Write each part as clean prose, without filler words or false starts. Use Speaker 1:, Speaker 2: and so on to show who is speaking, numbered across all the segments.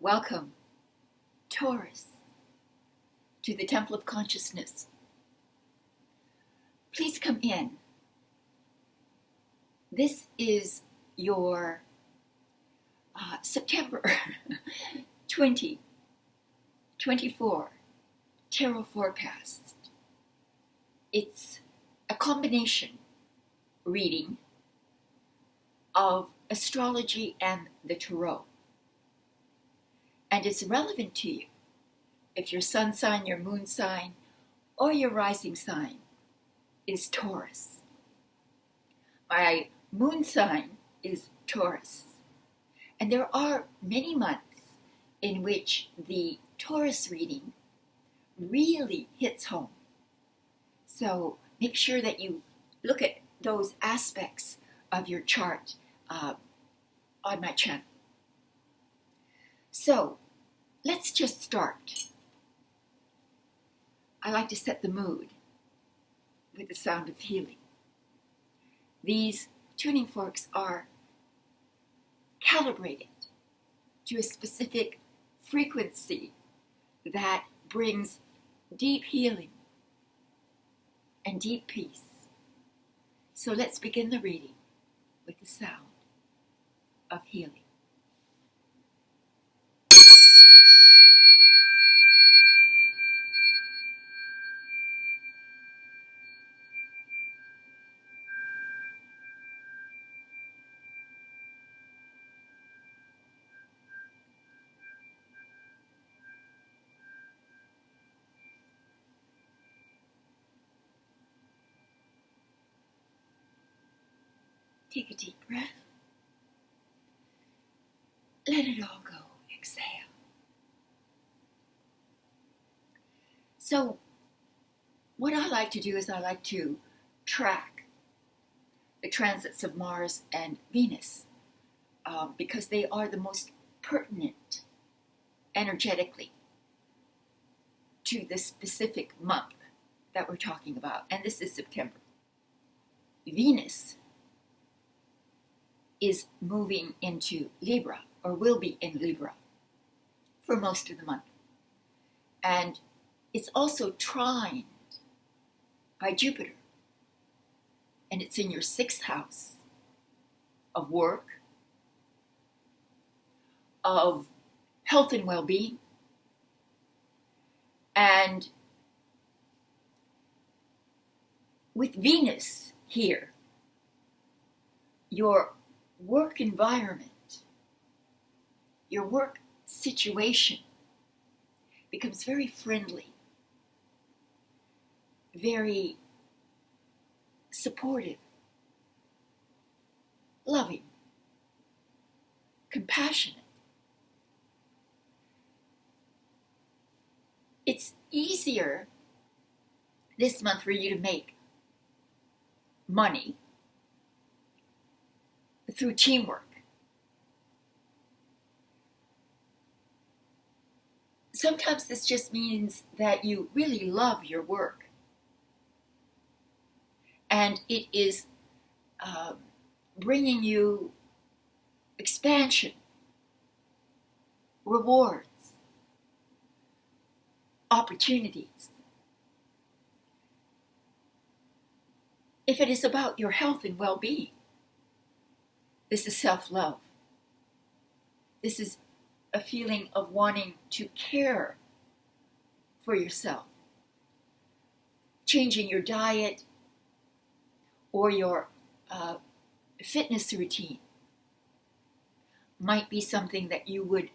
Speaker 1: Welcome, Taurus, to the Temple of Consciousness. Please come in. This is your September 2024 tarot forecast. It's a combination reading of astrology and the tarot. And it's relevant to you if your sun sign, your moon sign, or your rising sign is Taurus. My moon sign is Taurus. And there are many months in which the Taurus reading really hits home. So make sure that you look at those aspects of your chart on my channel. So let's just start. I like to set the mood with the sound of healing. These tuning forks are calibrated to a specific frequency that brings deep healing and deep peace. So let's begin the reading with the sound of healing. Take a deep breath. Let it all go. Exhale. So, what I like to do is I like to track the transits of Mars and Venus because they are the most pertinent energetically to the specific month that we're talking about. And this is September. Venus is moving into Libra, or will be in Libra, for most of the month. And it's also trined by Jupiter. And it's in your 6th house of work, of health and well-being, and with Venus here, your work environment, your work situation becomes very friendly, very supportive, loving, compassionate. It's easier this month for you to make money through teamwork. Sometimes this just means that you really love your work. And it is bringing you expansion, rewards, opportunities. If it is about your health and well-being, this is self-love. This is a feeling of wanting to care for yourself. Changing your diet or your fitness routine might be something that you would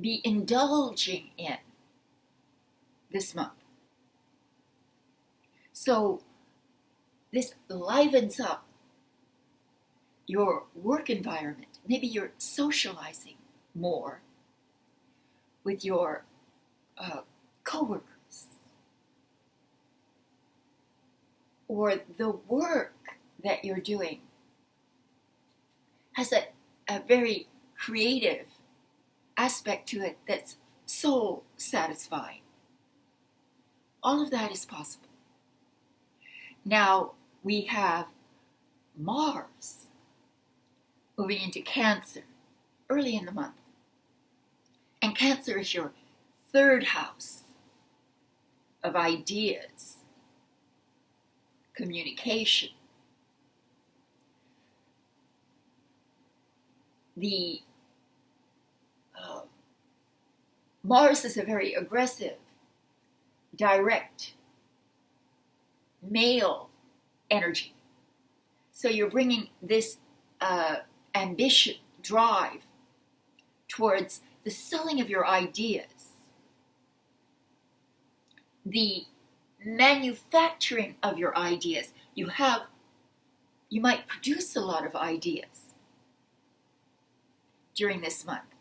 Speaker 1: be indulging in this month. So this livens up your work environment. Maybe you're socializing more with your coworkers, or the work that you're doing has a very creative aspect to it that's soul satisfying. All of that is possible. Now we have Mars moving into Cancer early in the month. And Cancer is your third house of ideas, communication. The Mars is a very aggressive, direct, male energy. So you're bringing this ambition, drive towards the selling of your ideas, the manufacturing of your ideas. You might produce a lot of ideas during this month.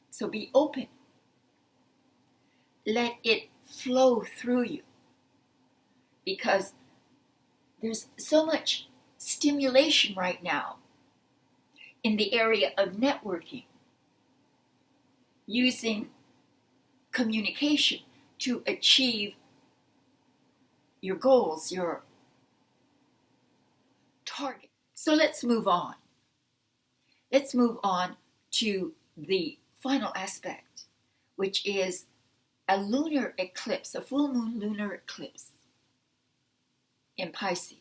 Speaker 1: So be open. Let it flow through you, because there's so much stimulation right now in the area of networking, using communication to achieve your goals, your target. So let's move on. Let's move on to the final aspect, which is a lunar eclipse, a full moon lunar eclipse in Pisces,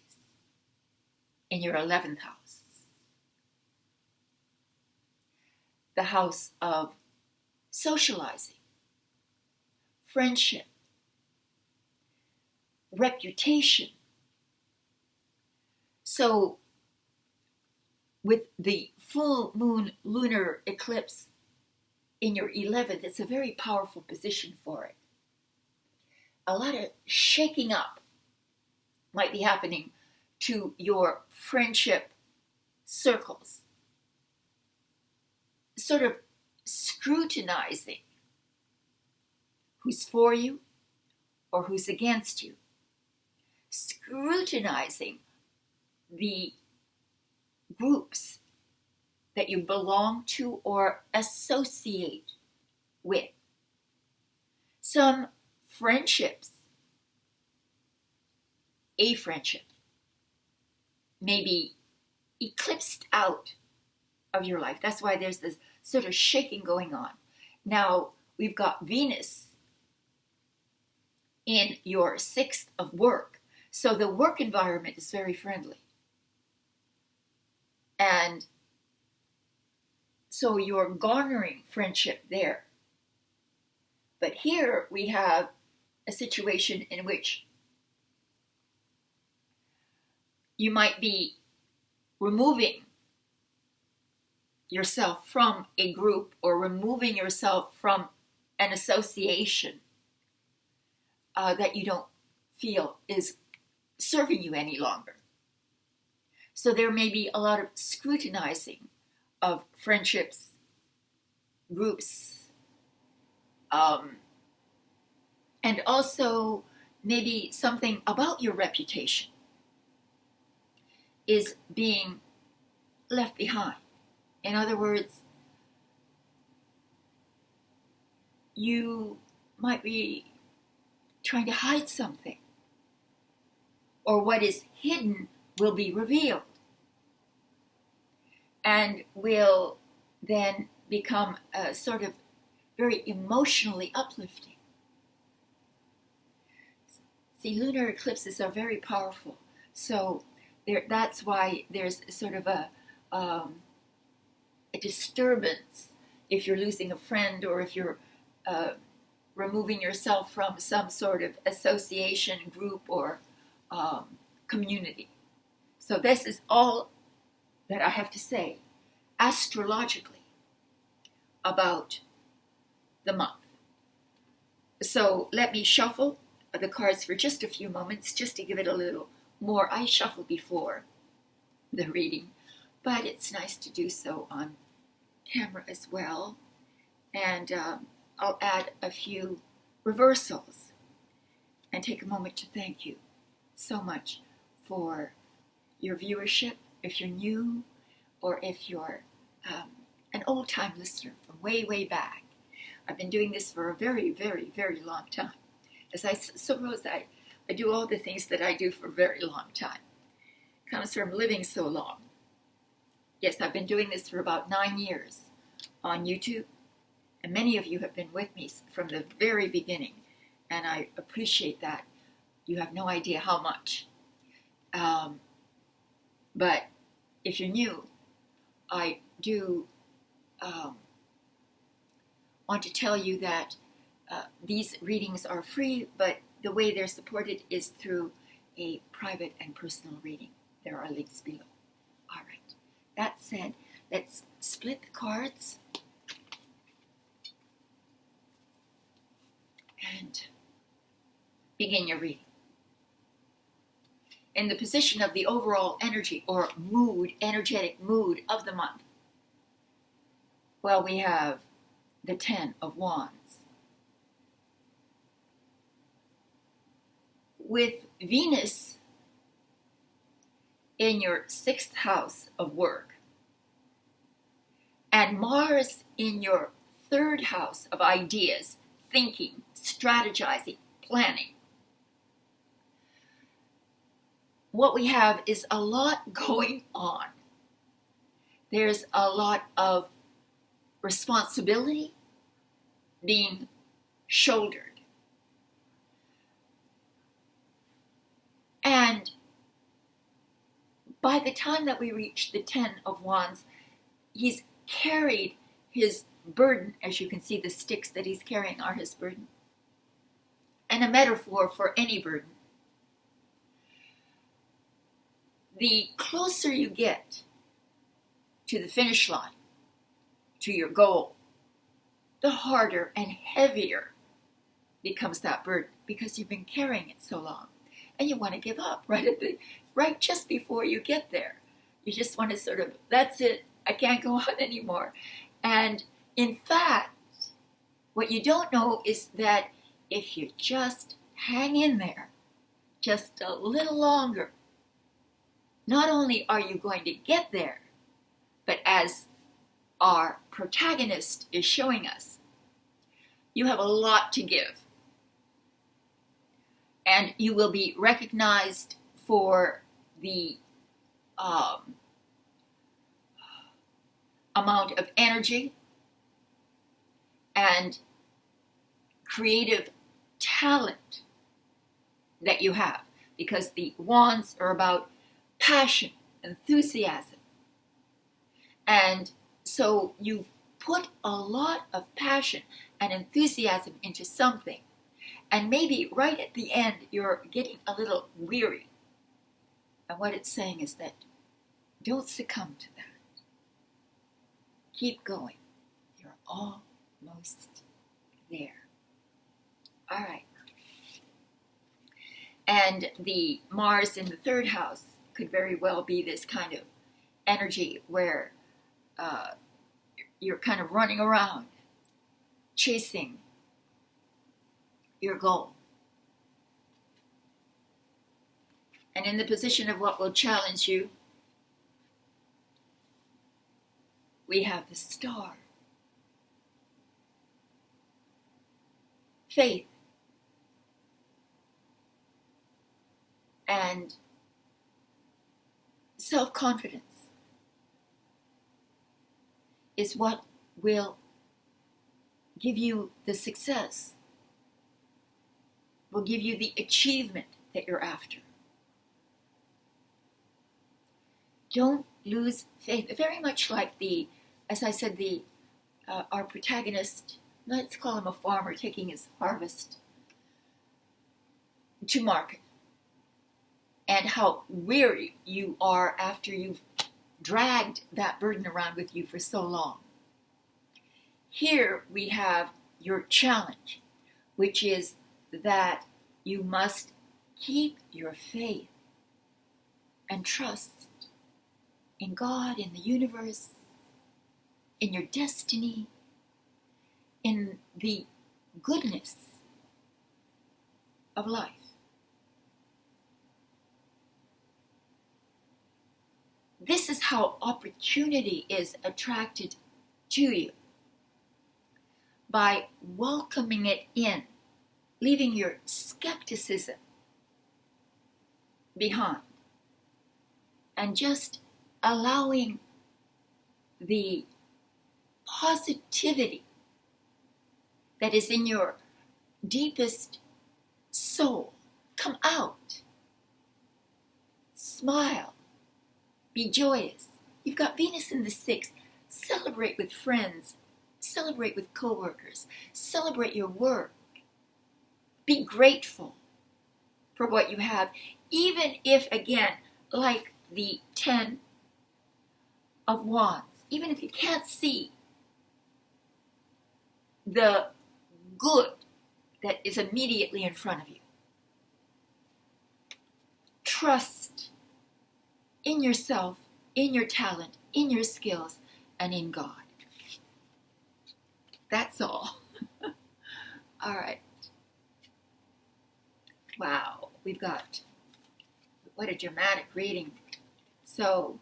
Speaker 1: in your 11th house, the house of socializing, friendship, reputation. So with the full moon lunar eclipse in your 11th, it's a very powerful position for it. A lot of shaking up might be happening to your friendship circles, sort of scrutinizing who's for you or who's against you, scrutinizing the groups that you belong to or associate with. Some friendships, a friendship, may be eclipsed out of your life. That's why there's this sort of shaking going on. Now, we've got Venus in your 6th of work. So the work environment is very friendly. And so you're garnering friendship there. But here we have a situation in which you might be removing yourself from a group or removing yourself from an association that you don't feel is serving you any longer. So there may be a lot of scrutinizing of friendships, groups, and also maybe something about your reputation is being left behind. In other words, you might be trying to hide something, or what is hidden will be revealed and will then become sort of very emotionally uplifting. See, lunar eclipses are very powerful, so that's why there's sort of a disturbance if you're losing a friend, or if you're removing yourself from some sort of association, group, or community. So this is all that I have to say astrologically about the month. So let me shuffle the cards for just a few moments, just to give it a little more. I shuffle before the reading, but it's nice to do so on camera as well. And I'll add a few reversals and take a moment to thank you so much for your viewership, if you're new, or if you're an old-time listener from way, way back. I've been doing this for a very, very, very long time. As I suppose I do all the things that I do for a very long time. It comes from living so long. Yes, I've been doing this for about 9 years on YouTube, and many of you have been with me from the very beginning, and I appreciate that. You have no idea how much. But if you're new, I do want to tell you that these readings are free, but the way they're supported is through a private and personal reading. There are links below. All right. That said, let's split the cards and begin your reading. In the position of the overall energy or mood, energetic mood of the month, well, we have the 10 of Wands. With Venus in your 6th house of work and Mars in your 3rd house of ideas, thinking, strategizing, planning, what we have is a lot going on. There's a lot of responsibility being shouldered. And by the time that we reach the 10 of Wands, he's carried his burden. As you can see, the sticks that he's carrying are his burden. And a metaphor for any burden. The closer you get to the finish line, to your goal, the harder and heavier becomes that burden because you've been carrying it so long. And you want to give up right just before you get there. You just want to sort of, that's it, I can't go on anymore. And in fact, what you don't know is that if you just hang in there just a little longer, not only are you going to get there, but as our protagonist is showing us, you have a lot to give. And you will be recognized for the amount of energy and creative talent that you have, because the wands are about passion, enthusiasm. And so you've put a lot of passion and enthusiasm into something. And maybe right at the end, you're getting a little weary. And what it's saying is that don't succumb to that. Keep going. You're almost there. All right. And the Mars in the 3rd house could very well be this kind of energy where you're kind of running around, chasing your goal. And in the position of what will challenge you, we have the Star. Faith and self-confidence is what will give you the success, will give you the achievement that you're after. Don't lose faith. Very much like as I said, our protagonist, let's call him a farmer taking his harvest to market. And how weary you are after you've dragged that burden around with you for so long. Here we have your challenge, which is that you must keep your faith and trust in God, in the universe, in your destiny, in the goodness of life. This is how opportunity is attracted to you. By welcoming it in, leaving your skepticism behind, and just allowing the positivity that is in your deepest soul come out. Smile. Be joyous. You've got Venus in the 6th. Celebrate with friends. Celebrate with coworkers. Celebrate your work. Be grateful for what you have, even if, again, like the 10 of Wands, even if you can't see the good that is immediately in front of you. Trust in yourself, in your talent, in your skills, and in God. That's all. All right. Wow, we've got, what a dramatic reading. So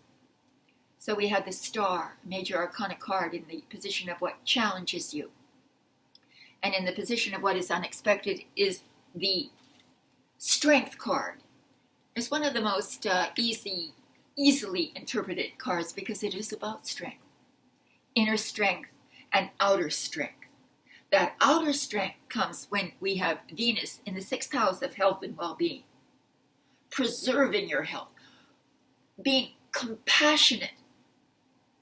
Speaker 1: we had the Star, Major Arcana card, in the position of what challenges you. And in the position of what is unexpected is the Strength card. It's one of the most easily interpreted cards because it is about strength. Inner strength and outer strength. That outer strength comes when we have Venus in the 6th house of health and well-being. Preserving your health. Being compassionate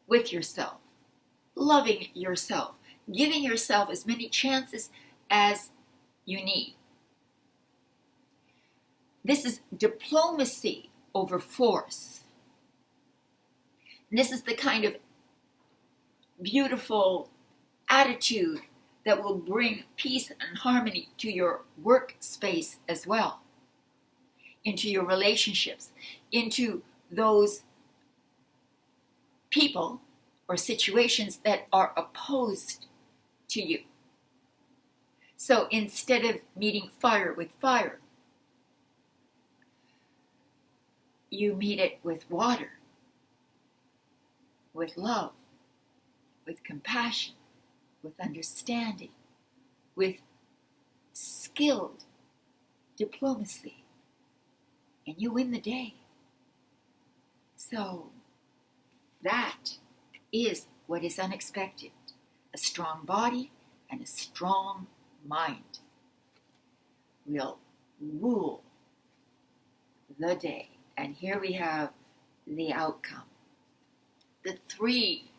Speaker 1: with yourself. Loving yourself. Giving yourself as many chances as you need. This is diplomacy over force. This is the kind of beautiful attitude that will bring peace and harmony to your workspace as well, into your relationships, into those people or situations that are opposed to you. So instead of meeting fire with fire, you meet it with water, with love, with compassion, with understanding, with skilled diplomacy, and you win the day. So that is what is unexpected. A strong body and a strong mind will rule the day. And here we have the outcome. The 3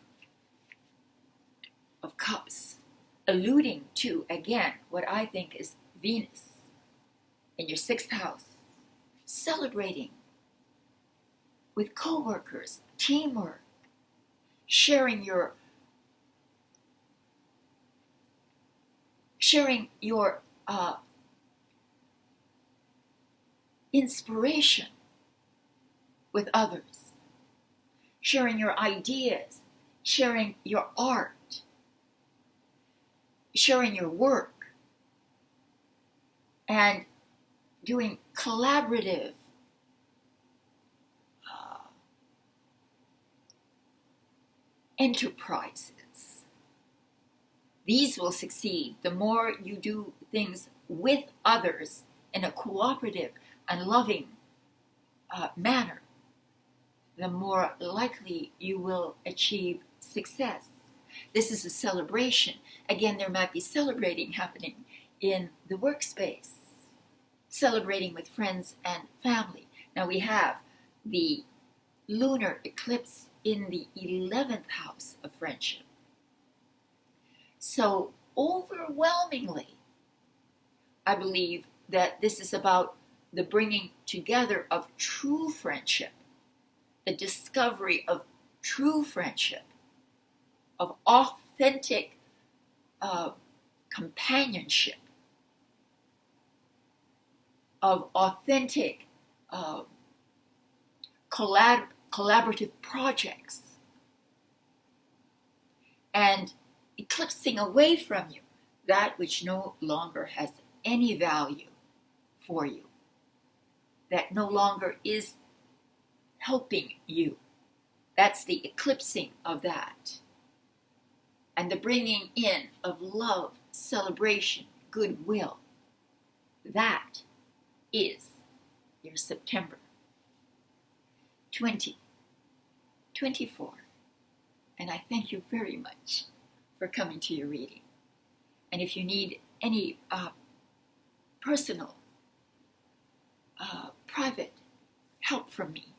Speaker 1: of Cups, alluding to, again, what I think is Venus in your 6th house, celebrating with co-workers, teamwork, sharing your inspiration with others, sharing your ideas, sharing your art, sharing your work, and doing collaborative enterprises. These will succeed the more you do things with others in a cooperative and loving manner. The more likely you will achieve success. This is a celebration. Again, there might be celebrating happening in the workspace, celebrating with friends and family. Now we have the lunar eclipse in the 11th house of friendship. So overwhelmingly, I believe that this is about the bringing together of true friendship, the discovery of true friendship, of authentic companionship, of authentic collaborative projects, and eclipsing away from you that which no longer has any value for you, that no longer is helping you. That's the eclipsing of that. And the bringing in of love, celebration, goodwill. That is your September 20, 24, And I thank you very much for coming to your reading. And if you need any personal, private help from me,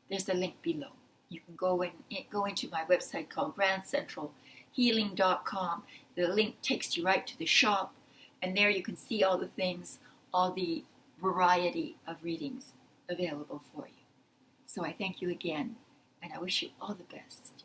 Speaker 1: there's a link below. You can go into my website called grandcentralhealing.com. The link takes you right to the shop, and there you can see all the things, all the variety of readings available for you. So I thank you again, and I wish you all the best.